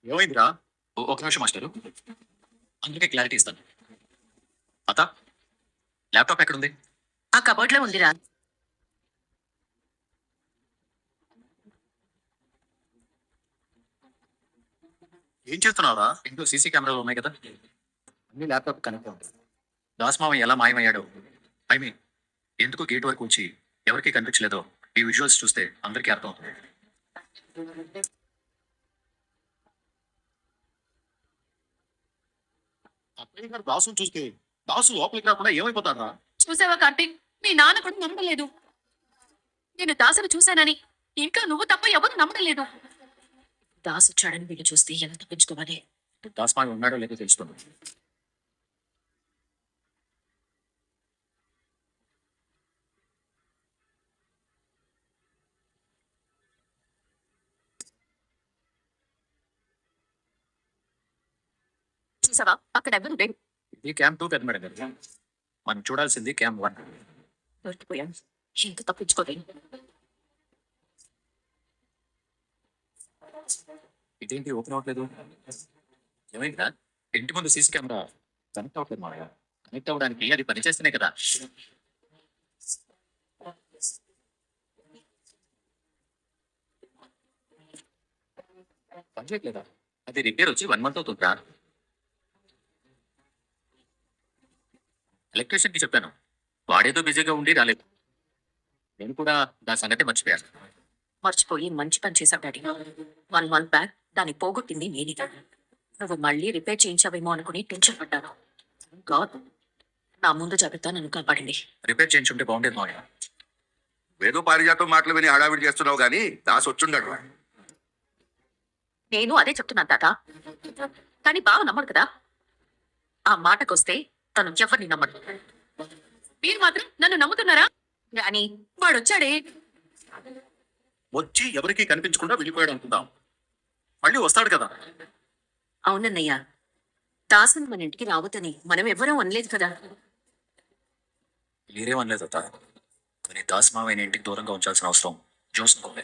ఏమైందిరా? ఒక నిమిషం మాస్టరు. అందుకే క్లారిటీ ఇస్తాను. అత ల్యాప్‌టాప్ ఎక్కడుంది? ఆ కబోర్డ్‌లో ఉందిరా. ఏం చేస్తున్నావురా? ఇంట్లో సీసీ కెమెరాలు ఉన్నాయి కదా! అన్ని ల్యాప్‌టాప్ కనెక్ట్ ఉంటాయి. దాస్ మామయ్య ఎలా మాయమయ్యాడో, ఐ మీన్ ఎందుకు గేట్ వరకు వచ్చి ఎవరికీ కనిపించలేదో ఈ విజువల్స్ చూస్తే అందరికీ అర్థమవుతుంది. అత్తయ్య గారు దాసుని చూస్తే దాసు లోపలికి రాకుండా ఏమైపోతారా? చూసావా కార్తీక్, మీ నాన్న కూడా నమ్మడం లేదు. నేను దాసును చూశానని ఇంట్లో నువ్వు తప్ప ఎవరు నమ్మడం లేదు. దాసు వచ్చాడని వీళ్ళు చూస్తే ఎలా తప్పించుకోవాలి? దాస్ మామయ్య ఉన్నాడో లేదో తెలుస్తుంది. చూసావా, అక్కడ ఎవరు లేరు. ఇది క్యాంప్ 2 పెద్ద మేడం గారు. మనం చూడాల్సింది క్యాంప్ 1. దొరికిపోయాను. ఇంకా తప్పించుకోలేను. ఇదేంటి ఓపెన్ అవ్వట్లేదు? ఏమైందా? ఇంటి ముందు సీసీ కెమెరా కనెక్ట్ అవ్వట్లేదు మామయ్య. కనెక్ట్ అవ్వడానికి అది పనిచేస్తేనే కదా! పనిచేయట్లేదా? అది రిపేర్ వచ్చి 1 మంత్ అవుతుందిరా. ఎలక్ట్రీషియన్‌కి చెప్పాను. వాడేదో బిజీగా ఉండి రాలేదు. నేను కూడా దాని సంగతి మర్చిపోయాను. మర్చిపోయి మంచి పని చేశావు డాడీ. 1 మంత్ బ్యాక్ దాన్ని పోగొట్టింది నేనే. నువ్వు మళ్ళీ రిపేర్ చేయించావేమో అనుకుని టెన్షన్ పడ్డాను. కాదు, నా ముందు జాగ్రత్త నన్ను కాపాడింది. రిపేర్ చేయించుంటే బాగుండేది మామయ్య. ఏదో పారిజాతం మాటలు విని హడావిడి చేస్తున్నావు గానీ దాసు వచ్చుండడు. నేను అదే చెప్తున్నాను తాత. కానీ బావ నమ్మడు కదా. ఆ మాటకొస్తే తను ఎవరిని నమ్మడు. మీరు మాత్రం నన్ను నమ్ముతున్నారా? కానీ వాడొచ్చాడే. వచ్చి ఎవరికీ కనిపించకుండా వెళ్ళిపోయాడు అనుకుందాం. మళ్ళీ వస్తాడు కదా! అవునన్నయ్య, దాసన్ మన ఇంటికి రావద్దని మనం ఎవ్వరూ అనలేదు కదా. మీరేమనలేదు అత్త. కానీ దాస్ మావయ్యని ఇంటికి దూరంగా ఉంచాల్సిన అవసరం జోస్నుకుంది.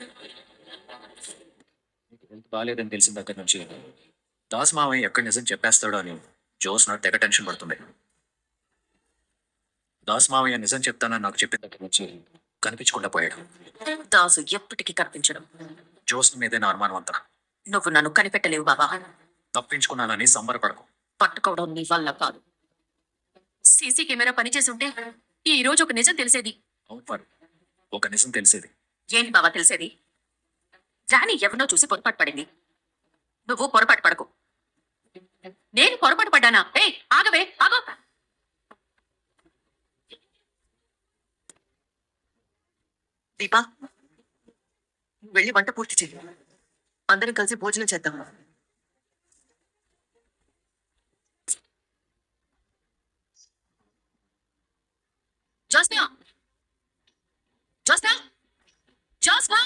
నీకు హెల్త్ బాగాలేదని తెలిసిన దగ్గర నుంచి దాస్ మావయ్య ఎక్కడ నిజం చెప్పేస్తాడో అని జోస్న తెగ టెన్షన్ పడుతుంది. దాస్ మావయ్య నిజం చెప్తానని నాకు చెప్పిన దగ్గర నుంచి కనిపించకుండా పోయాడు. దాసు ఎప్పటికీ కనిపించడం. జోస్న మీదే నా అనుమానం అంతా. నువ్వు నన్ను కనిపెట్టలేవు బాబా. తప్పించుకున్నానని సంబరపడకు. పట్టుకోవడం నీ వల్ల కాదు. సీసీ కెమెరా పనిచేసి ఉంటే ఈ రోజు ఒక నిజం తెలిసేది. అవును వారు, ఒక నిజం తెలిసేది. ఏంటి బాబా తెలిసేది? రాణి ఎవరినో చూసి పొరపాటు పడింది. నువ్వు పొరపాటు పడకు. నేను పొరపాటు పడ్డానా? ఆగవే, ఆగో. దీపా, వెళ్ళి వంట పూర్తి చెయ్యి. అందరం కలిసి భోజనం చేద్దాం. జోస్నా, జోస్నా, జోస్నా,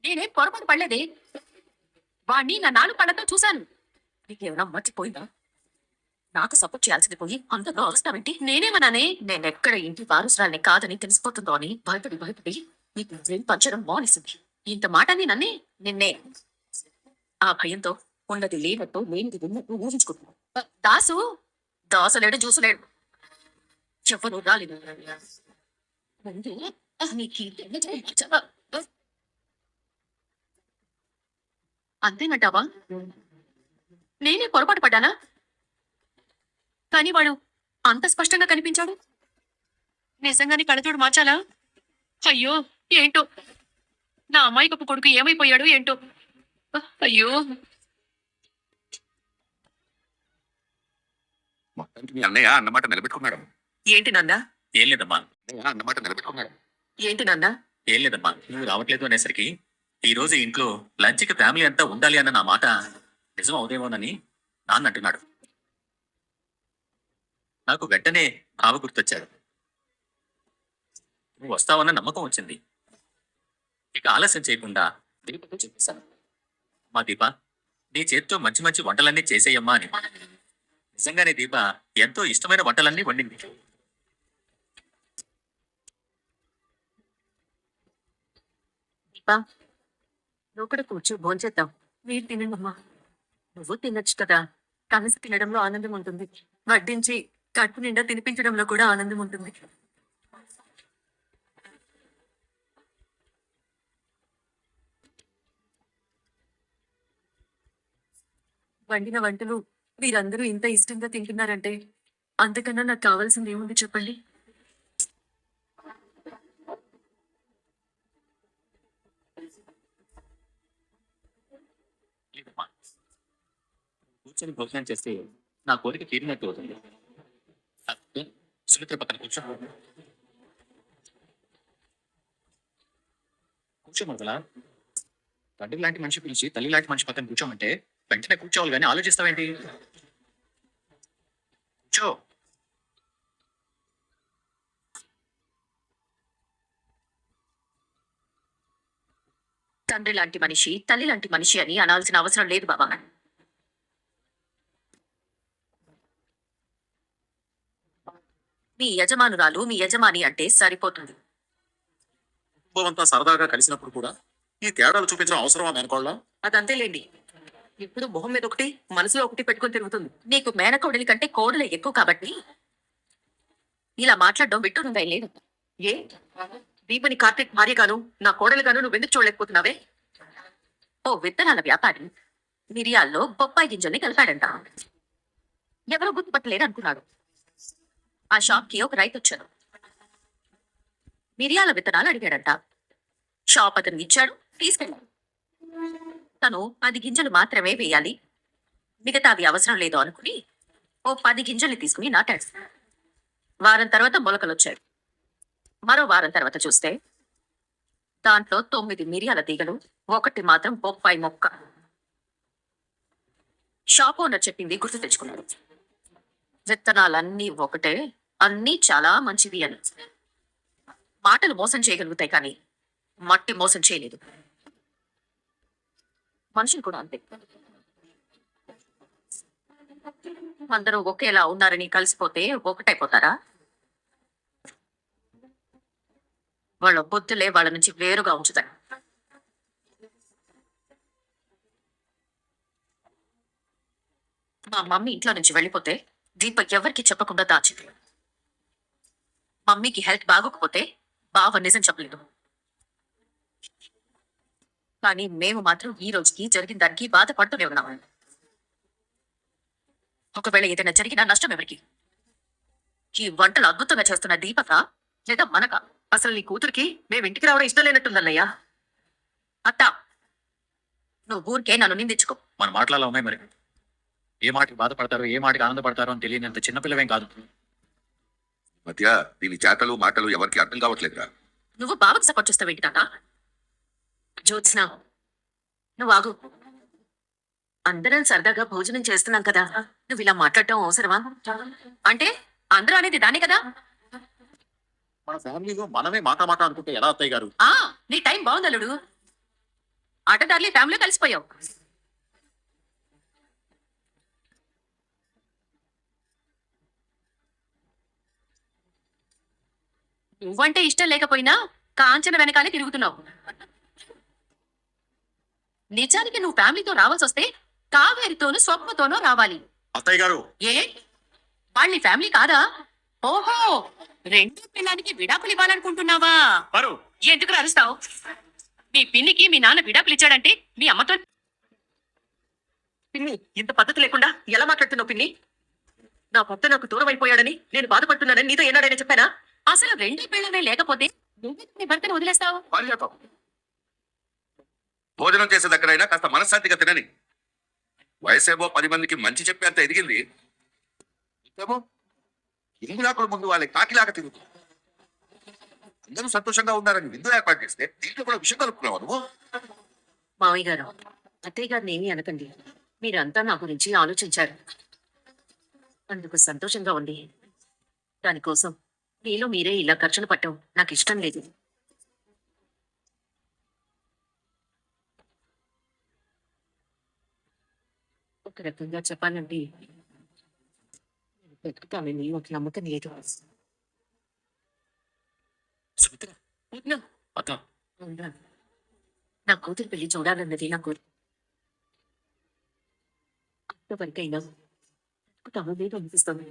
నేనేం పొరపాటు పడలేదే. వాణ్ణి నా 4 కళ్ళతో చూశాను. నీకేమైనా మర్చిపోయిందా? నాకు సపోర్ట్ చేయాల్సింది పోయి అందరూ అరుస్తావేంటి? నేనేమన్నానే? నేనెక్కడ ఇంటి వారసురాల్ని కాదని తెలిసిపోతుందో అని భయపడి భయపడి నీకు బ్రెయిన్ పంచడం మానేసింది. ఇంత మాటని నన్నే నిన్నే. ఆ భయంతో ఉన్నది లేనట్టు లేనిది విన్నట్టు ఊహించుకుంటున్నావు. దాసు, దాసు లేడు, జ్యూసు లేడు, ఎవరు రాలేదు. ముందు నీకు ఈ దెబ్బ మార్చాలా? అంతేనంటావా? నేనే పొరపాటు పడ్డానా? కానీ వాడు అంత స్పష్టంగా కనిపించాడు. నిజంగానే కళ్ళజోడు మార్చాలా? అయ్యో, ఏంటో నా అమ్మాయికప్పు కొడుకు ఏమైపోయాడు ఏంటో. అయ్యో, మొత్తానికి మీ అన్నయ్య అన్నమాట నిలబెట్టుకున్నాడు. ఏంటి నాన్న? ఏం లేదమ్మా. అన్నయ్య అన్నమాట నిలబెట్టుకున్నాడు. ఏంటి నాన్న? ఏం లేదమ్మా. నువ్వు రావట్లేదు అనేసరికి ఈ రోజు ఇంట్లో లంచ్కి ఫ్యామిలీ అంతా ఉండాలి అన్న నా మాట నిజం అవుదేమోనని నాన్న అంటున్నాడు. నాకు వెంటనే బావ గుర్తొచ్చాడు. నువ్వు వస్తావన్న నమ్మకం వచ్చింది. ఇక ఆలస్యం చేయకుండా దీపతో చెప్పేశాను. మా దీప, నీ చేతితో మంచి మంచి వంటలన్నీ చేసేయమ్మా అని. నిజంగానే దీప ఎంతో ఇష్టమైన వంటలన్నీ వండింది. దీపా, నువ్వు కూడా కూర్చో భోంచేద్దాం. మీరు తినండమ్మా. నువ్వు తినొచ్చు కదా. కలిసి తినడంలో ఆనందం ఉంటుంది. వడ్డించి కడుపు నిండా తినిపించడంలో కూడా ఆనందం ఉంటుంది. వండిన వంటలు మీరందరూ ఇంత ఇష్టంగా తింటున్నారంటే అంతకన్నా నాకు కావాల్సింది ఏముంది చెప్పండి. లేదమ్మా, కూర్చొని భోజనం చేస్తే నా కోరిక తీరినట్టు అవుతుంది. సుమిత్ర పక్కన కూర్చో. కూర్చో మొదల. తండ్రి లాంటి మనిషి పిలిచి తల్లి లాంటి మనిషి పక్కన కూర్చోమంటే వెంటనే కూర్చోవాలి కానీ ఆలోచిస్తావేంటి? కూర్చో. తండ్రి లాంటి మనిషి తల్లి లాంటి మనిషి అని అనాల్సిన అవసరం లేదు బాబా. మీ యజమానురాలు మీ యజమాని అంటే సరిపోతుంది. కుటుంబం అంతా సరదాగా కలిసినప్పుడు కూడా ఈ తేడాలు చూపించడం అవసరమా మేనకోళ్ళ? అదంతేలేండి. ఇప్పుడు మొహం మీద ఒకటి మనసులో ఒకటి పెట్టుకొని తిరుగుతుంది. నీకు మేనకోడలి కంటే కోడలే ఎక్కువ కాబట్టి ఇలా మాట్లాడడం విట్టునుందా లేదు. ఏ దీపని కార్తీక్ భార్యగాను నా కోడలుగాను నువ్వెందుకు చూడలేకపోతున్నావే? ఓ విత్తనాల వ్యాపారి మిరియాల్లో బొప్పాయి గింజల్ని కలిపాడంట. ఎవరో గుర్తుపట్టలేరు అనుకున్నాడు. ఆ షాప్ కి ఒక రైతు వచ్చాడు. మిరియాల విత్తనాలు అడిగాడంట. షాప్ అతను ఇచ్చాడు, తీసుకెళ్ళాడు. తను 10 గింజలు మాత్రమే వేయాలి, మిగతావి అవసరం లేదు అనుకుని ఓ 10 గింజల్ని తీసుకుని నాటాడు. వారం తర్వాత మొలకలు వచ్చాయి. మరో వారం తర్వాత చూస్తే దాంట్లో 9 మిరియాల తీగలు, 1 మాత్రం బొప్పాయి మొక్క. షాప్ ఓనర్ చెప్పింది గుర్తు తెచ్చుకున్నాడు. విత్తనాలన్నీ ఒకటే, అన్నీ చాలా మంచివి అని. మాటలు మోసం చేయగలుగుతాయి కానీ మట్టి మోసం చేయలేదు. మనుషులు కూడా అంతే. అందరూ ఒకేలా ఉన్నారని కలిసిపోతే ఒకటైపోతారా? వాళ్ళ బుద్ధులే వాళ్ళ నుంచి వేరుగా ఉంచుతాయి. మా మమ్మీ ఇంట్లో నుంచి వెళ్ళిపోతే దీప ఎవరికి చెప్పకుండా దాచింది. మమ్మీకి హెల్త్ బాగోకపోతే బావ నిజం చెప్పలేదు. కానీ మేము మాత్రం ఈ రోజుకి జరిగిన దానికి బాధపడుతూనే ఉన్నాము. ఒకవేళ ఏదైనా జరిగినా నష్టం ఎవరికి? ఈ వంటలు అద్భుతంగా చేస్తున్న దీపక లేదా మనక? అసలు నీ కూతురికి మేము ఇంటికి రావడం ఇష్టం లేనట్టుందన్నయ్యా. అత్త, నువ్వు ఊరికే నన్ను నిందించుకో. మన మాటలు అలా ఉన్నాయి మరి. ఏ మాటకి బాధపడతారో ఏ మాటకి ఆనందపడతారో అని తెలియనంత చిన్నపిల్లవేం కాదు. మధ్య దీని చేతలు మాటలు ఎవరికి అర్థం కావట్లేదురా. నువ్వు బావకు సపోర్ట్ చేస్తావేంటి తాత? జ్యోత్స్న, నువ్వు ఆగు. అందరం సరదాగా భోజనం చేస్తున్నాం కదా, నువ్వు ఇలా మాట్లాడటం అవసరమా? అంటే అందరూ అనేది దానే కదా. మన ఫ్యామిలీలో మనమే మాట మాట అనుకుంటే ఎలా అత్తయ్య గారు? ఆ నీ టైం బాగుంది అల్లుడు. ఆటదారులే ఫ్యామిలీ కలిసిపోయావు. నువ్వంటే ఇష్టం లేకపోయినా కాంచన వెనకాలే తిరుగుతున్నావు. నిజానికి నువ్వు ఫ్యామిలీతో రావాల్సి వస్తే కావేరితోనూ స్వప్నతోనూ రావాలి. అత్తయ్య గారు, ఏ వాళ్ళ ఫ్యామిలీ కాదా? ఓహో, రెండో పిల్లానికి విడాకులు ఇవ్వాలనుకుంటున్నావా? పరు ఎందుకు అరుస్తావు? మీ పిన్నికి మీ నాన్న విడాకులు ఇచ్చాడంటే మీ అమ్మతో. పిన్ని, ఇంత పద్ధతి లేకుండా ఎలా మాట్లాడుతున్నావు పిన్ని? నా భర్త నాకు దూరం అయిపోయాడని నేను బాధపడుతున్నానని నీతో ఏనాడైనా చెప్పానా? అసలు రెండో పిల్లనే లేకపోతే నువ్వు నీ భర్తను వదిలేస్తావు? పారిజాతం, భోజనం చేసే దగ్గరైనా కాస్త మనశ్శాంతిగా తినని. వయసేమో 10 మందికి మంచి చెప్పేంత ఎదిగింది. ఏమో ఇంగులాకుల ముందు వాళ్ళకి కాకిలాగా తిరుగుతుంది. అందరూ సంతోషంగా ఉన్నారని విందు ఏర్పాటు చేస్తే దీంట్లో కూడా విషయం కలుపుకున్నావు నువ్వు. మావయ్య గారు, అత్తయ్య గారిని ఏమీ అనకండి. మీరంతా నా గురించి ఆలోచించారు, అందుకు సంతోషంగా ఉంది. దానికోసం మీలో మీరే ఇలా ఖర్చులు పట్టం నాకు ఇష్టం లేదు. ఒక రకంగా చెప్పాలంటే బతుకుతానని ఒక నమ్మకం లేదు. సుమిత్ర, అవునా? అత్త, అవునా? నా కూతురు పెళ్లి చూడాలన్నది నా కోరిక. అంతవరకైనా తమలేదు అనిపిస్తుంది.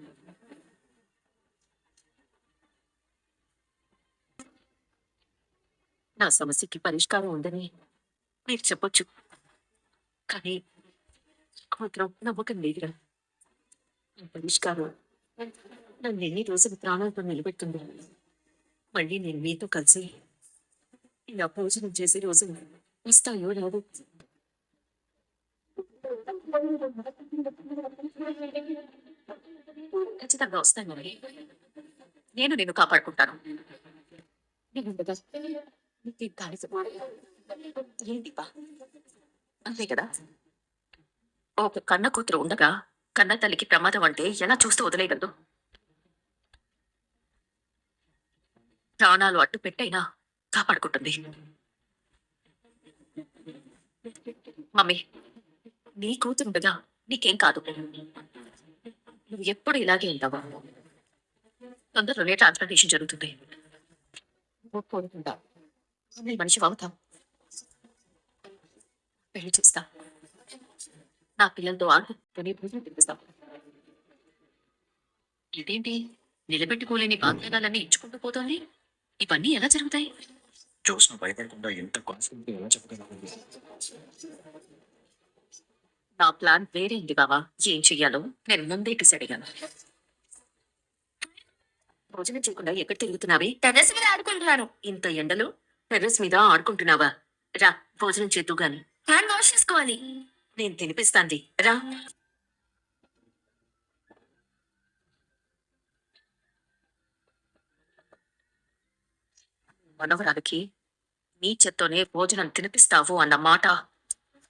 నా సమస్యకి పరిష్కారం ఉందని మీరు చెప్పొచ్చు, కానీ నాకు మాత్రం నమ్మకం లేదురా. నా పరిష్కారం నన్ను ఎన్ని రోజులు ప్రాణాలతో నిలబెట్టింది. మళ్ళీ నేను మీతో కలిసి ఇలా భోజనం చేసే రోజు వస్తాయో రాదు. ఖచ్చితంగా వస్తాను మరి. నేను నిన్ను కాపాడుకుంటాను. నేను ఉండగా నీకేం కాలేదు. ఏంటి బా, అంతే కదా. ఒక కన్న కూతురు ఉండగా కన్న తల్లికి ప్రమాదం అంటే ఎలా చూస్తూ వదిలేయగలదు? ప్రాణాలు అడ్డు పెట్టైనా కాపాడుకుంటుంది. మమ్మీ, నీ కూతురుండగా నీకేం కాదు. నువ్వు ఎప్పుడు ఇలాగే ఉంటావా? తొందరలోనే ట్రాన్స్ప్లాంటేషన్ జరుగుతుంది. కోరుకుంటా నీ మనిషి అవుతాం. పెళ్లి చేస్తా. నా పిల్లలతో ఆడుకుని భోజనం తినిపిస్తాం. ఇదేంటి నిలబెట్టుకోలేని వాగ్దానాలన్నీ ఇచ్చుకుంటూ పోతోంది? ఇవన్నీ ఎలా జరుగుతాయి? జ్యోత్స్న భయపడకుండా ఎంత కాన్ఫిడెంట్ ఎలా చెప్పగలను? నా ప్లాన్ వేరే ఉంది బావా. ఏం చెయ్యాలో నేను ముందే డిసైడ్ అయ్యాను. భోజనం చేయకుండా ఎక్కడ తిరుగుతున్నావే? టెర్రస్ మీద ఆడుకుంటున్నాను. ఇంత ఎండలు టెర్రస్ మీద ఆడుకుంటున్నావా? రా, భోజనం చేద్దు గాని. హ్యాండ్ వాష్ చేసుకోవాలి. నేను తినిపిస్తాంది, రా. మనవరాలకి నీ చేత్తోనే భోజనం తినిపిస్తావు అన్న మాట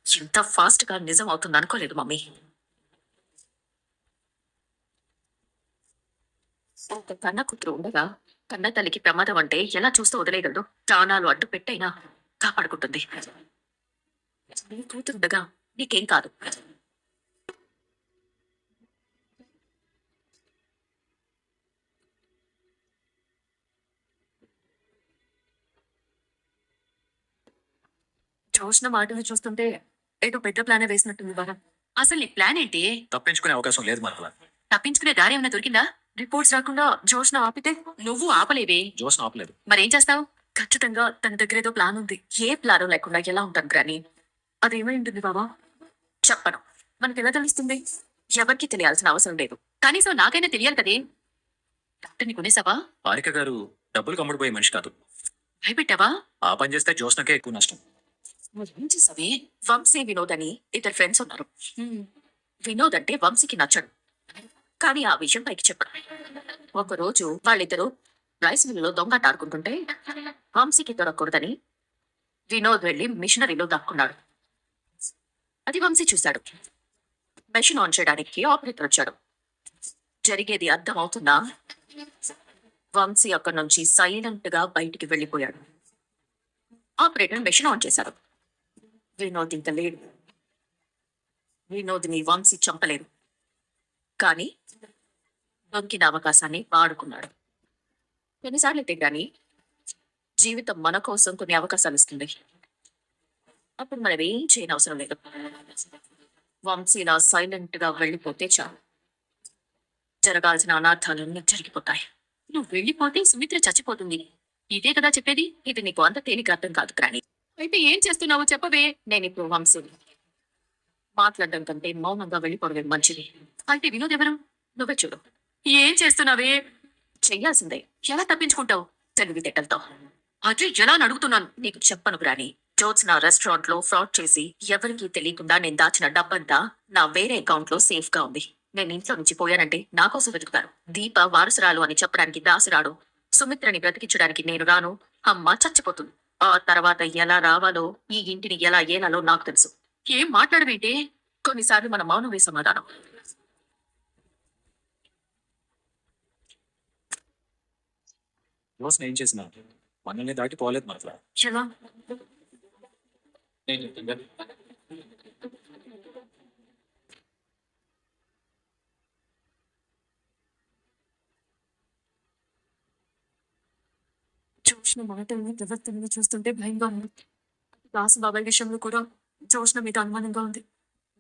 ఎంత ఫాస్ట్ గా నిజం అవుతుంది అనుకోలేదు మమ్మీ. ఒక కన్న కూతురు ఉండగా కన్న తల్లికి ప్రమాదం అంటే ఎలా చూస్తూ వదిలేయగలదు? ప్రాణాలు అడ్డు పెట్టైనా కాపాడుకుంటుంది. నీ కూతురుండగా నీకేం కాదు. చూసిన మాటలు చూస్తుంటే ఏదో పెద్ద ప్లానే వేసినట్టుంది బాగా. అసలు నీ ప్లాన్ ఏంటి? తప్పించుకునే అవకాశం లేదు మనకు. తప్పించుకునే దారి ఏమైనా దొరికిందా? రిపోర్ట్స్ రాకుండా జోష్న ఆపితే నువ్వు ఆపలేవే. జ్యోత్స్న ఆపలేదు. మరేం చేస్తావు? ఖచ్చితంగా తన దగ్గర ఏదో ప్లాన్ ఉంది. ఏ ప్లాన్ లేకుండా ఎలా ఉంటాను గ్రాని? అదేమై ఉంటుంది బాబా? చెప్పను. మనకి ఎలా తెలుస్తుంది? ఎవరికి తెలియాల్సిన అవసరం లేదు. కనీసం నాకైనా తెలియాలి కదే. డాక్టర్ని కొనేసావా? హారిక గారు డబ్బులు కమ్ముడుపోయే మనిషి కాదు. భయపెట్టావా? ఆ పని చేస్తే జ్యోత్స్నకే ఎక్కువ నష్టం. ఏం చేసావే? వంశీ వినోద్ అని ఇద్దరు ఫ్రెండ్స్ ఉన్నారు. వినోద్ అంటే వంశీకి నచ్చడు, కానీ ఆ విషయం పైకి చెప్పడు. ఒకరోజు వాళ్ళిద్దరూ రైస్ మిల్లులో దొంగట ఆడుకుంటుంటే వంశీకి దొరకకూడదని వినోద్ వెళ్లి మిషనరీలో దాక్కున్నాడు. అది వంశీ చూశాడు. మెషిన్ ఆన్ చేయడానికి ఆపరేటర్ వచ్చాడు. జరిగేది అర్థం అవుతుందా? వంశీ అక్కడి నుంచి సైలెంట్ గా బయటికి వెళ్ళిపోయాడు. ఆపరేటర్ మెషిన్ ఆన్ చేశాడు. వినోద్ ఇంత లేడు. వినోద్ని వంశీ చంపలేదు, కానీ దొరికిన అవకాశాన్ని వాడుకున్నాడు. కొన్నిసార్లు అయితే కానీ జీవితం మన కోసం కొన్ని అవకాశాలు ఇస్తుంది. అప్పుడు మనం ఏం చేయని అవసరం లేదు. వంశీ ఇలా సైలెంట్ గా వెళ్ళిపోతే చాలు, జరగాల్సిన అనార్థాలన్నీ జరిగిపోతాయి. నువ్వు వెళ్ళిపోతే సుమిత్ర చచ్చిపోతుంది. ఇదే కదా చెప్పేది. ఇది నీకు అంత తేలిక అర్థం కాదు కానీ. అయితే ఏం చేస్తున్నావో చెప్పవే. నేను ఇప్పుడు వంశీని మాట్లాడడం కంటే మౌనంగా వెళ్ళిపోవడమే మంచిది. అయితే వినోద్ ఎవరు? నువ్వే చూడు. ఏం చేస్తున్నావే? చెయ్యాల్సిందే. ఎలా తప్పించుకుంటావు? తెలివితేటలతో. అది ఎలా అని అడుగుతున్నాను. నీకు చెప్పను గ్రాని. జ్యోత్స్న రెస్టారెంట్ లో ఫ్రాడ్ చేసి ఎవరికీ తెలియకుండా నేను దాచిన డబ్బంతా నా వేరే అకౌంట్ లో సేఫ్ గా ఉంది. నేను ఇంట్లో నుంచి పోయానంటే నా కోసం వెతుకుతారు. దీప వారసురాలు అని చెప్పడానికి దాసురాడు. సుమిత్రని బ్రతికించడానికి నేను రాను. అమ్మ చచ్చిపోతుంది. ఆ తర్వాత ఎలా రావాలో, ఈ ఇంటిని ఎలా ఏలాలో నాకు తెలుసు. ఏం మాట్లాడవేంటి? కొన్నిసార్లు మన మౌనమే సమాధానం. జ్యోత్స్న ఏం చేసినా మనల్ని దాటిపోలేదు మనకు. ఎలా? నేను చెప్తుందా? చూసిన మాటల్ని ప్రవర్తనని చూస్తుంటే భయంగా ఉంది. దాసు బాబాయ్ విషయంలో కూడా జోష్న మీద అనుమానంగా ఉంది.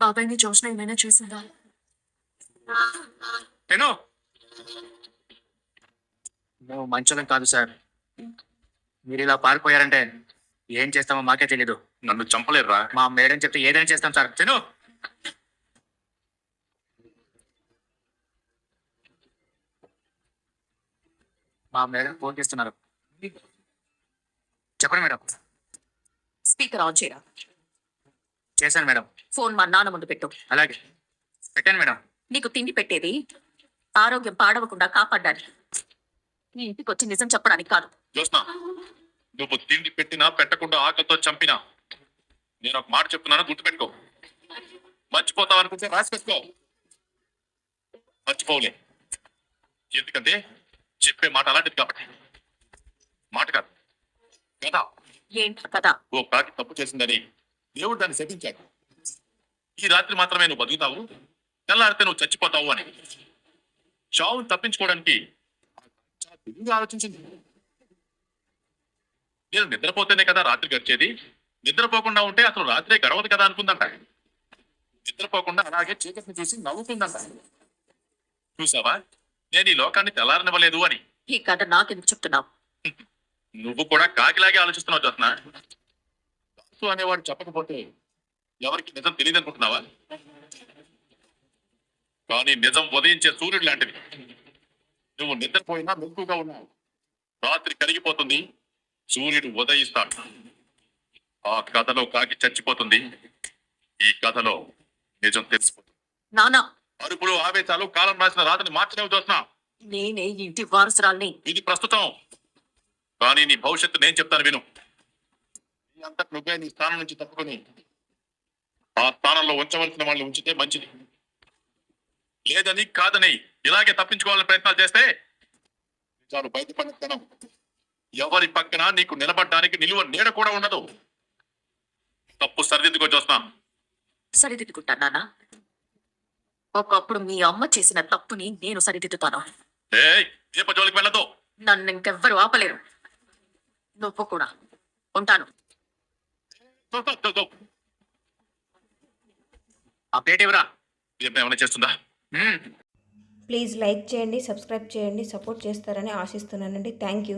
బాబాయ్ని జోష్న ఏమైనా చేసిందా? నేను నువ్వు మంచోళ్ళం కాదు సార్. మీరు ఇలా పారిపోయారంటే ఏం చేస్తామో మాకే తెలీదు. నన్ను చంపలేరురా. మా మేడం చెప్తే ఏదైనా చేస్తాం సార్. తిను. మా మేడం ఫోన్ చేస్తున్నారు. చెప్పండి మేడం. స్పీకర్ ఆన్ చేయరా. చేశాను మేడం. ఫోన్ మా నాన్న ముందు పెట్టు. అలాగే పెట్టాను మేడం. నీకు తిండి పెట్టేది ఆరోగ్యం పాడవకుండా కాపాడ్డానికి, నీ ఇంటికి వచ్చి నిజం చెప్పడానికి కాదు. జ్యోత్స్న, నువ్వు తిండి పెట్టినా పెట్టకుండా ఆకలితో చంపినా నేను ఒక మాట చెప్తున్నాను, గుర్తుపెట్టుకో. మర్చిపోతావు అనుకుంటే రాసి పెట్టుకో. మర్చిపోలే. ఎందుకంటే చెప్పే మాట అలాంటిది కాబట్టి. మాట కాదు కదా. ఏంటి కదా? ఓ కాకి తప్పు చేసిందని దేవుడు దాన్ని శపించాడు. ఈ రాత్రి మాత్రమే నువ్వు బతుకుతావు, తెల్లారితే నువ్వు చచ్చిపోతావు అని. చావును తప్పించుకోవడానికి చాలా తెలివిగా ఆలోచించింది. నేను నిద్రపోతేనే కదా రాత్రి గడిచేది, నిద్రపోకుండా ఉంటే అసలు రాత్రే గడవదు కదా అనుకుందంట. నిద్రపోకుండా అలాగే చీకటిని చూసి నవ్వుకుందంట. చూసావా, నేను ఈ లోకాన్ని తెల్లారనివ్వలేదు అని. ఈ కథ నాకెందుకు చెప్తున్నావు? నువ్వు కూడా కాకిలాగే ఆలోచిస్తున్నావు జ్యోత్స్న. దాసు అనేవాడు చెప్పకపోతే ఎవరికి నిజం తెలియదు అనుకుంటున్నావా? కానీ నిజం ఉదయించే సూర్యుడు లాంటిది. నువ్వు నిద్రపోయినా మెలకుగా ఉన్నావు. రాత్రి కరిగిపోతుంది, సూర్యుడు ఉదయిస్తాడు. ఆ కథలో కాకి చచ్చిపోతుంది, ఈ కథలో నిజం తెలిసిపోతుంది. నానా, అరుపులు ఆవేశాలు కాలం రాసిన రాతని మార్చలేవు జ్యోత్స్న. నేనే ఈ ఇంటి వారసురాల్ని. ఇది ప్రస్తుతం, కానీ నీ భవిష్యత్తు నేను చెప్తాను విను. నీ అంతటి నువ్వే నీ స్థానం నుంచి తప్పుకొని ఆ స్థానంలో ఉంచవలసిన వాళ్ళని ఉంచితే మంచిది. లేదని కాదని ఇలాగే తప్పించుకోవాలని ప్రయత్నాలు చేస్తే నిజాలు బయటపడతాను. ఎవరి పక్కన నీకు నిలబడడానికి నిలువ నీడ కూడా ఉండదు. తప్పు సరిదిద్దుకో జ్యోత్స్న. సరిదిద్దుకుంటా నాన్న. ఒకప్పుడు మీ అమ్మ చేసిన తప్పుని నేను సరిదిద్దుతాను. ఏయ్, దీప జోలికి వెళ్ళదు. నన్ను ఇంకెవ్వరు ఆపలేరు. నువ్వు కూడా. ఉంటాను. అప్డేట్ ఇవ్వరా. దీపం ఏమైనా చేస్తుందా? ప్లీజ్ లైక్ చేయండి, సబ్స్క్రైబ్ చేయండి, సపోర్ట్ చేస్తారని ఆశిస్తున్నానండి. Thank you.